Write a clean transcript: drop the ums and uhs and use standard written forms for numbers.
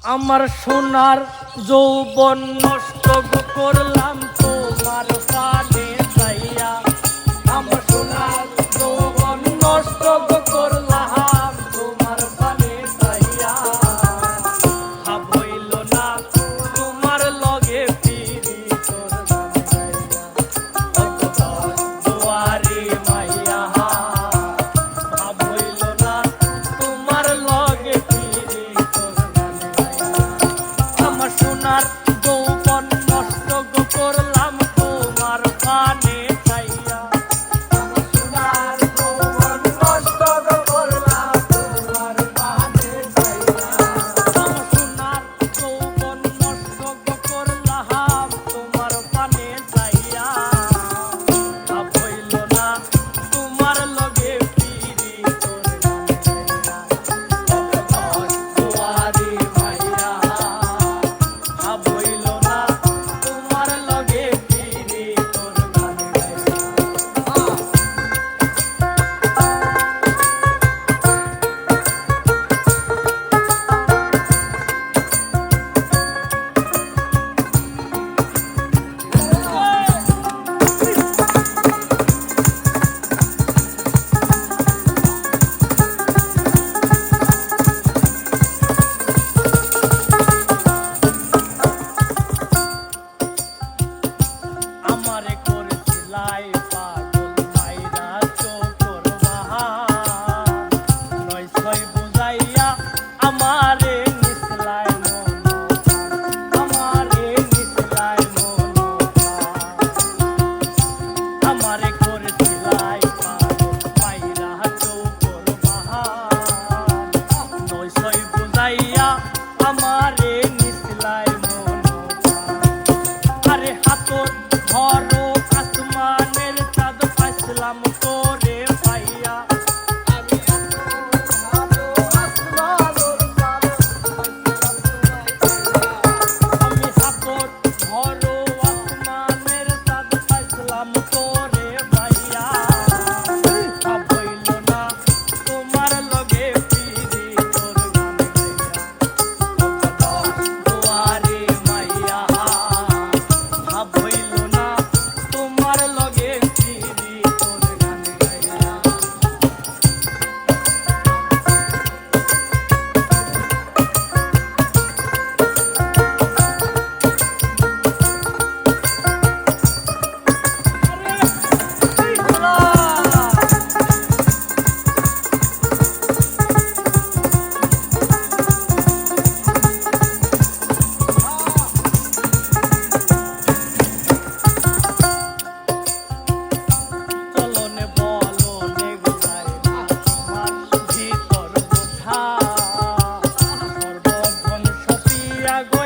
আমার সোনার যৌবন নষ্ট করলাম তোমার প্রাণে চাইয়া। আমার সোনার যৌবন নষ্ট করলাম তোমার প্রাণে চাইয়া। ভাব হইল না তোমার লগে ফিরি করলাম যাইয়া। দুয়ারে মাইয়া ভাব হইল না তোমার লগে ফিরি করলাম যাইয়া। আমার সোনার যৌবন নষ্ট করলাম তোমার প্রাণে চাইয়া। আমার সোনার যৌবন নষ্ট করলাম তোমার প্রাণে চাইয়া। আমার সোনার যৌবন নষ্ট করলাম তোমার প্রাণে চাইয়া। ভাব হইল না তোমার লগে ফিরি করলাম যাইয়া। দুয়ারে মাইয়া ভাব হইল না তোমার লগে ফিরি করলাম যাইয়া। আমারে করেছিলাই পাগল মাইরা চোখর বাহার। নয় ছয় বুঝাইয়া আমারে নিসলাই মনোপ্রাণ। আমারে নিসলাই মনোপ্রাণ। আমারে করেছিলাই পাগল মাইরা চোখর বাহার। নয় ছয় বুঝাইয়া আমারে নিসলাই মনোপ্রাণ। আরে হাতর ধরো আসমানের চাঁদ পাইছিলাম তোরে পাইয়া। আমি হাতর ধরো আসমানের চাঁদ পাইছিলাম তোরে পাইয়া। ভাব হইল না তোমার লগে ফিরি তোর গান গাইয়া। দুয়ারে মাইয়া ভাব হইল না তোমার লগে ফিরি তোর গান গাইয়া। চলনে বলনে গোলায় তোমার ভিতর বোঝা। সর্বক্ষণ সপিয়া গো